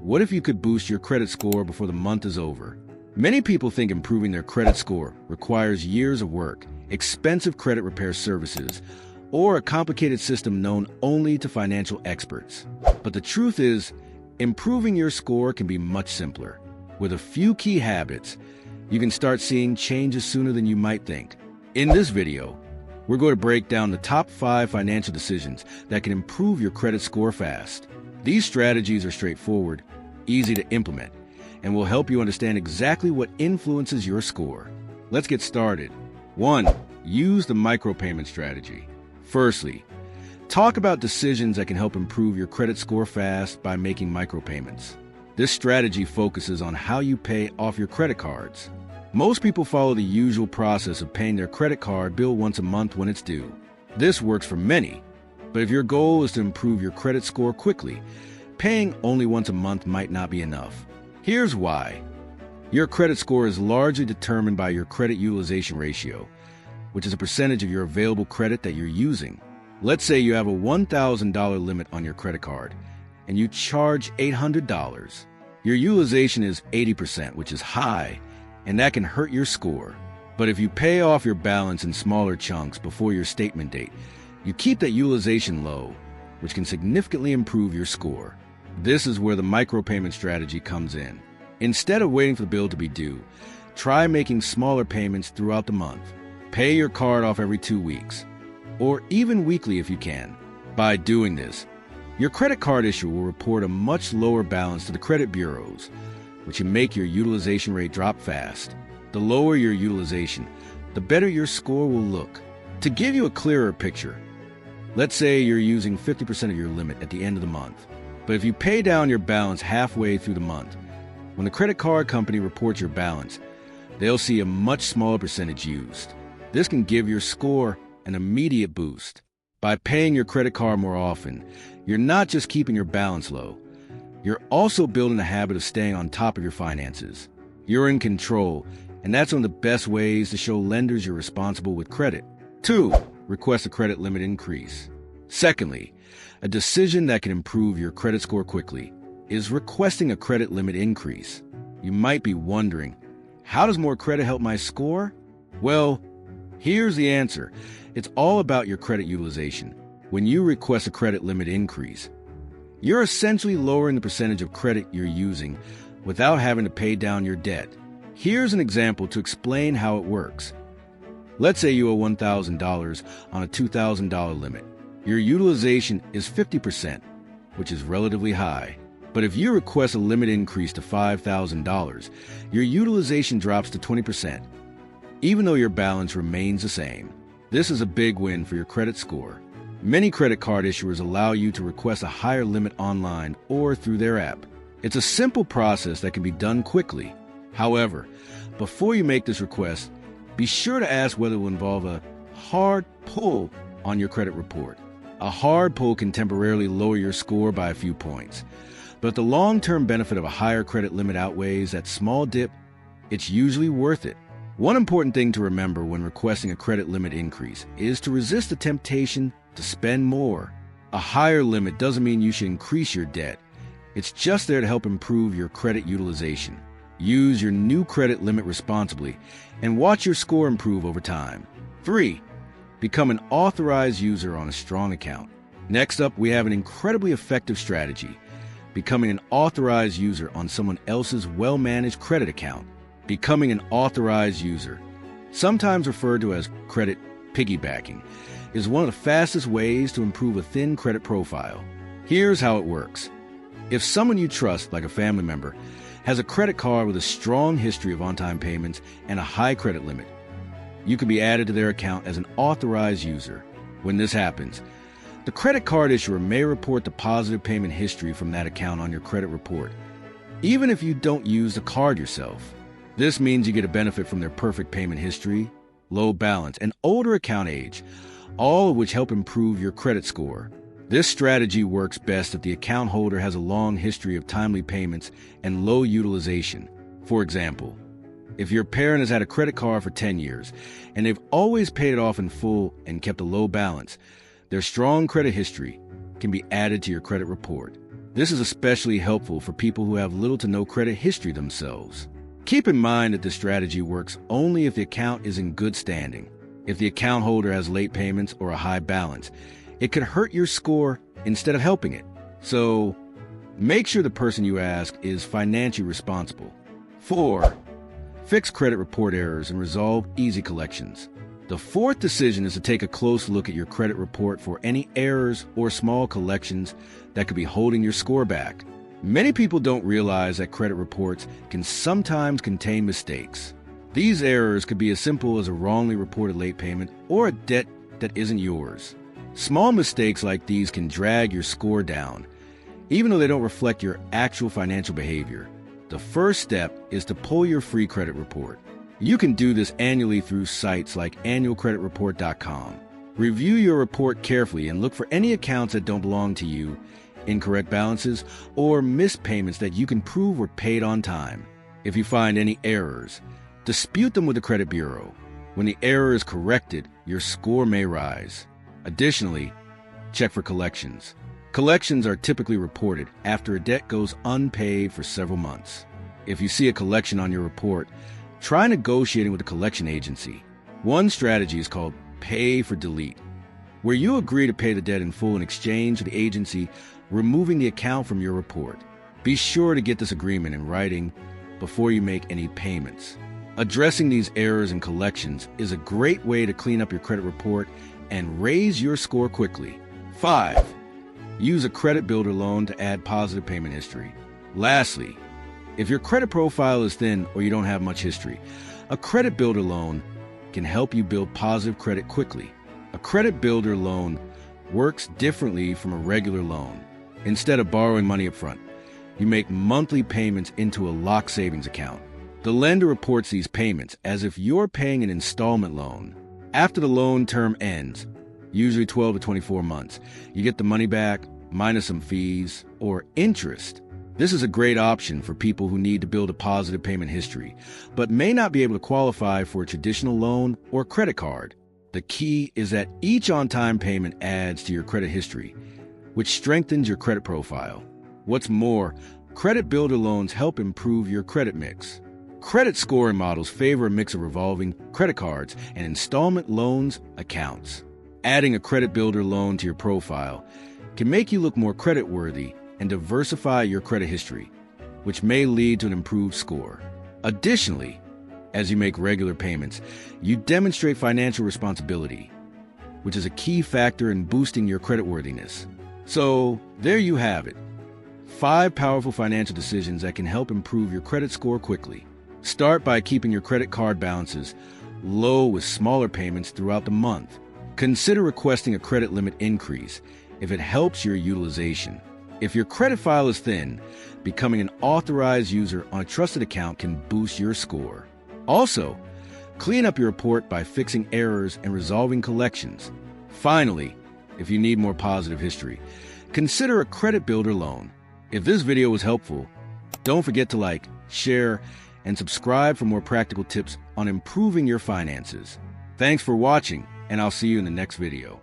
What if you could boost your credit score before the month is over? Many people think improving their credit score requires years of work, expensive credit repair services, or a complicated system known only to financial experts. But the truth is, improving your score can be much simpler. With a few key habits, you can start seeing changes sooner than you might think. In this video, we're going to break down the top 5 financial decisions that can improve your credit score fast. These strategies are straightforward, easy to implement, and will help you understand exactly what influences your score. Let's get started. 1. Use the micropayment strategy. Firstly, talk about decisions that can help improve your credit score fast by making micropayments. This strategy focuses on how you pay off your credit cards. Most people follow the usual process of paying their credit card bill once a month when it's due. This works for many, but if your goal is to improve your credit score quickly, paying only once a month might not be enough. Here's why. Your credit score is largely determined by your credit utilization ratio, which is a percentage of your available credit that you're using. Let's say you have a $1,000 limit on your credit card, and you charge $800. Your utilization is 80%, which is high, and that can hurt your score. But if you pay off your balance in smaller chunks before your statement date, you keep that utilization low, which can significantly improve your score. This is where the micropayment strategy comes in. Instead of waiting for the bill to be due, try making smaller payments throughout the month. Pay your card off every 2 weeks, or even weekly if you can. By doing this, your credit card issuer will report a much lower balance to the credit bureaus, which can make your utilization rate drop fast. The lower your utilization, the better your score will look. To give you a clearer picture, let's say you're using 50% of your limit at the end of the month. But if you pay down your balance halfway through the month, when the credit card company reports your balance, they'll see a much smaller percentage used. This can give your score an immediate boost. By paying your credit card more often, you're not just keeping your balance low, you're also building a habit of staying on top of your finances. You're in control, and that's one of the best ways to show lenders you're responsible with credit. 2. Request a credit limit increase. Secondly, a decision that can improve your credit score quickly is requesting a credit limit increase. You might be wondering, how does more credit help my score? Well, here's the answer. It's all about your credit utilization. When you request a credit limit increase, you're essentially lowering the percentage of credit you're using without having to pay down your debt. Here's an example to explain how it works. Let's say you owe $1,000 on a $2,000 limit. Your utilization is 50%, which is relatively high. But if you request a limit increase to $5,000, your utilization drops to 20%, even though your balance remains the same. This is a big win for your credit score. Many credit card issuers allow you to request a higher limit online or through their app. It's a simple process that can be done quickly. However, before you make this request, be sure to ask whether it will involve a hard pull on your credit report. A hard pull can temporarily lower your score by a few points, but the long-term benefit of a higher credit limit outweighs that small dip. It's usually worth it. One important thing to remember when requesting a credit limit increase is to resist the temptation to spend more. A higher limit doesn't mean you should increase your debt. It's just there to help improve your credit utilization. Use your new credit limit responsibly and watch your score improve over time. 3. Become an authorized user on a strong account. Next up, we have an incredibly effective strategy: becoming an authorized user on someone else's well-managed credit account. Becoming an authorized user, sometimes referred to as credit piggybacking, is one of the fastest ways to improve a thin credit profile. Here's how it works. If someone you trust, like a family member, has a credit card with a strong history of on-time payments and a high credit limit, you can be added to their account as an authorized user. When this happens, the credit card issuer may report the positive payment history from that account on your credit report, even if you don't use the card yourself. This means you get a benefit from their perfect payment history, low balance, and older account age, all of which help improve your credit score. This strategy works best if the account holder has a long history of timely payments and low utilization. For example, if your parent has had a credit card for 10 years and they've always paid it off in full and kept a low balance, their strong credit history can be added to your credit report. This is especially helpful for people who have little to no credit history themselves. Keep in mind that this strategy works only if the account is in good standing. If the account holder has late payments or a high balance, it could hurt your score instead of helping it. So, make sure the person you ask is financially responsible. 4. Fix credit report errors and resolve easy collections. The fourth decision is to take a close look at your credit report for any errors or small collections that could be holding your score back. Many people don't realize that credit reports can sometimes contain mistakes. These errors could be as simple as a wrongly reported late payment or a debt that isn't yours. Small mistakes like these can drag your score down, even though they don't reflect your actual financial behavior. The first step is to pull your free credit report. You can do this annually through sites like annualcreditreport.com. Review your report carefully and look for any accounts that don't belong to you, incorrect balances, or missed payments that you can prove were paid on time. If you find any errors, dispute them with the credit bureau. When the error is corrected, your score may rise. Additionally, check for collections. Collections are typically reported after a debt goes unpaid for several months. If you see a collection on your report, try negotiating with the collection agency. One strategy is called pay for delete, where you agree to pay the debt in full in exchange for the agency removing the account from your report. Be sure to get this agreement in writing before you make any payments. Addressing these errors in collections is a great way to clean up your credit report and raise your score quickly. 5. Use a credit builder loan to add positive payment history. Lastly, if your credit profile is thin or you don't have much history, a credit builder loan can help you build positive credit quickly. A credit builder loan works differently from a regular loan. Instead of borrowing money up front, you make monthly payments into a locked savings account. The lender reports these payments as if you're paying an installment loan. After the loan term ends, usually 12 to 24 months, you get the money back minus some fees or interest. This is a great option for people who need to build a positive payment history, but may not be able to qualify for a traditional loan or credit card. The key is that each on-time payment adds to your credit history, which strengthens your credit profile. What's more, credit builder loans help improve your credit mix. Credit scoring models favor a mix of revolving credit cards and installment loans accounts. Adding a credit builder loan to your profile can make you look more creditworthy and diversify your credit history, which may lead to an improved score. Additionally, as you make regular payments, you demonstrate financial responsibility, which is a key factor in boosting your creditworthiness. So, there you have it. 5 powerful financial decisions that can help improve your credit score quickly. Start by keeping your credit card balances low with smaller payments throughout the month. Consider requesting a credit limit increase if it helps your utilization. If your credit file is thin, becoming an authorized user on a trusted account can boost your score. Also, clean up your report by fixing errors and resolving collections. Finally, if you need more positive history, consider a credit builder loan. If this video was helpful, don't forget to like, share, and subscribe for more practical tips on improving your finances. Thanks for watching, and I'll see you in the next video.